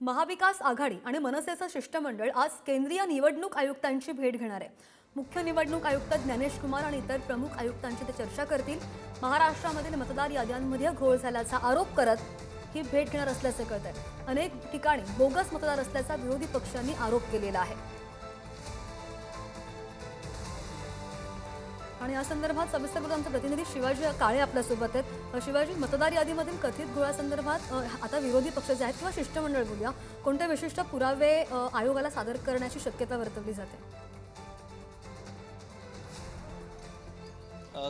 महाविकास आघाडी आणि मनसेचं शिष्टमंडळ आज केंद्रीय निवडणूक आयुक्तांची भेट घेणार आहे। मुख्य निवडणूक आयुक्त ज्ञानेश कुमार आणि इतर प्रमुख आयुक्तांची ते चर्चा करतील। महाराष्ट्रामधील मतदार याद्यांमध्ये घोळ झाल्याचा आरोप करत ही भेट घेणार असल्याचे कळत आहे। अनेक ठिकाणी बोगस मतदार असल्याचा विरोधी पक्षांनी आरोप केलेला आहे। आणि या संदर्भात सविस्तर आमचे प्रतिनिधी शिवाजी काळे आपल्या सोबत आहेत। शिवाजी, मतदार यादीमधील कथित घोळासंदर्भात आता विरोधी पक्ष जे आहेत किंवा शिष्टमंडळ बोलूया, कोणते विशिष्ट पुरावे आयोगाला सादर करण्याची शक्यता वर्तवली जाते?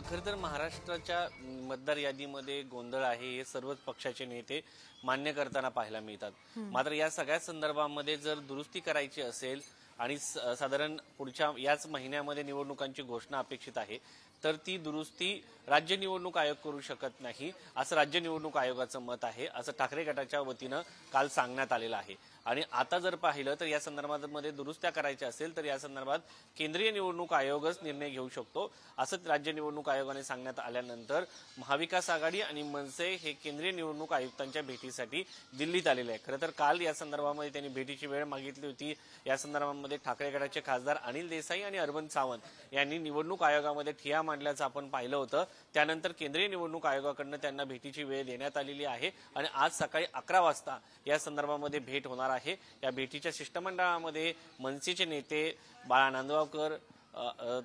खरं तर महाराष्ट्राच्या मतदार यादीमध्ये गोंधळ आहे हे सर्वच पक्षाचे नेते मान्य करताना पाहायला मिळतात। मात्र या सगळ्या संदर्भामध्ये जर दुरुस्ती करायची असेल आणि साधारण पुढच्या याच महिन्यामध्ये निवडणुकांची घोषणा अपेक्षित आहे, तर ती दुरुस्ती राज्य निवडणूक आयोग करू शकत नाही असं राज्य निवडणूक आयोगाचं मत आहे, असं ठाकरे गटाच्या वतीनं काल सांगण्यात आलेलं आहे। आणि आता जर पाहिलं तर या संदर्भामध्ये दुरुस्त्या करायच्या असेल तर या संदर्भात केंद्रीय निवडणूक आयोगच निर्णय घेऊ शकतो असं राज्य निवडणूक आयोगाने सांगण्यात आल्यानंतर महाविकास आघाडी आणि मनसे हे केंद्रीय निवडणूक आयुक्तांच्या भेटीसाठी दिल्लीत आलेले आहे। खरं तर काल या संदर्भामध्ये त्यांनी भेटीची वेळ मागितली होती। या संदर्भामध्ये ठाकरे गटाचे खासदार अनिल देसाई आणि अरविंद सावंत यांनी निवडणूक आयोगामध्ये ठिया मांडल्याचं आपण पाहिलं होतं। त्यानंतर केंद्रीय निवडणूक आयोगाकडून त्यांना भेटीची वेळ देण्यात आलेली आहे आणि आज सकाळी 11 वाजता या संदर्भामध्ये भेट होणार आहे। या भेटीच्या शिष्टमंडळामध्ये मनसेचे नेते बाळा नांदगावकर,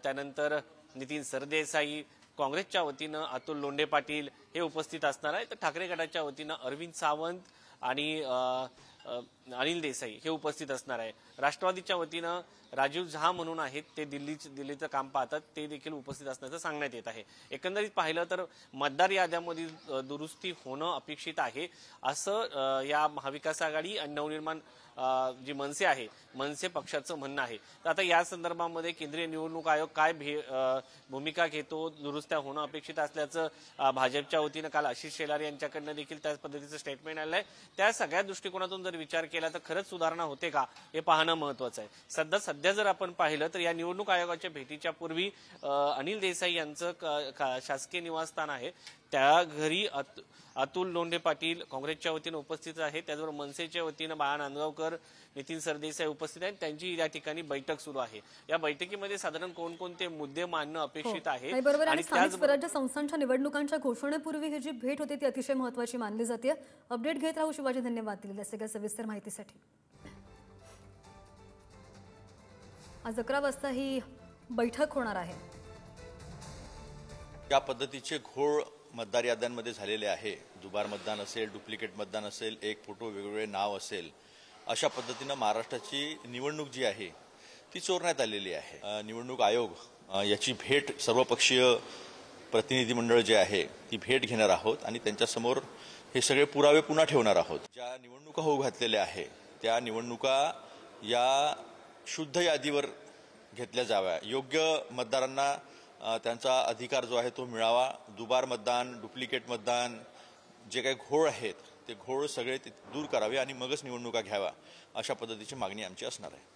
त्यानंतर नितीन सरदेसाई, काँग्रेसच्या वतीनं अतुल लोंढे पाटील हे उपस्थित असणार आहे, तर ठाकरे गटाच्या वतीनं अरविंद सावंत आणि अनिल देसाई हे उपस्थित असणार आहे। राष्ट्रवादीच्या वतीनं राजीव झा म्हणून आहेत, ते दिल्लीचं काम पाहतात, ते देखील उपस्थित असण्याचं सांगण्यात येत आहे। एकंदरीत पाहिलं तर मतदार याद्यांमधील दुरुस्ती होणं अपेक्षित आहे असं या महाविकास आघाडी आणि नवनिर्माण जी मनसे आहे, मनसे पक्षाचं म्हणणं आहे। तर आता या संदर्भामध्ये केंद्रीय निवडणूक आयोग काय भूमिका घेतो, दुरुस्त्या होणं अपेक्षित असल्याचं भाजपच्या वतीनं काल आशिष शेलार यांच्याकडनं देखील त्याच पद्धतीचं स्टेटमेंट आलं आहे। त्या सगळ्या दृष्टिकोनातून जर विचार केला तर खरंच सुधारणा होते का हे पाहणं महत्त्वाचं आहे। सध्या जर आपण पाहिलं तर या निवडणूक आयोगाच्या भेटीच्या पूर्वी अनिल देसाई यांचं शासकीय निवासस्थान आहे, त्या घरी अतुल लोंढे पाटील काँग्रेसच्या वतीनं उपस्थित आहेत, त्याचबरोबर मनसेच्या वतीनं बाळा नांदगावकर, नितीन सरदेसाई उपस्थित आहेत, त्यांची या ठिकाणी बैठक सुरू आहे। या बैठकीमध्ये साधारण कोणकोणते मुद्दे मांडणं अपेक्षित आहे आणि स्थानिक स्वराज्य संस्थांच्या निवडणुकांच्या घोषणेपूर्वी ही जी भेट होती ती अतिशय महत्त्वाची मानली जाते। अपडेट घेत राहू शिवाजी, धन्यवाद दिलेल्या सगळ्या सविस्तर माहितीसाठी। आज 11 वाजता ही बैठक होणार आहे। या पद्धतीचे घोळ मतदार याद्यांमध्ये झालेले आहे। दुबार मतदान असेल, डुप्लिकेट मतदान असेल, एक फोटो वेगवेगळे नाव असेल, अशा पद्धतीनं महाराष्ट्राची निवडणूक जी आहे ती चोरण्यात आलेली आहे। निवडणूक आयोग याची भेट सर्वपक्षीय प्रतिनिधी मंडळ जे आहे ती भेट घेणार आहोत आणि त्यांच्यासमोर हे सगळे पुरावे पुन्हा ठेवणार आहोत। ज्या निवडणुका होऊ घातलेल्या आहे त्या निवडणुका या शुद्ध यादीवर घेतल्या जाव्या, योग्य मतदारांना त्यांचा अधिकार जो आहे तो मिळावा। दुबार मतदान, डुप्लिकेट मतदान, जे काही घोळ आहेत ते घोळ सगळे दूर करावे आणि मगच निवडणुका घ्याव्या, अशा पद्धतीची मागणी आमची असणार आहे।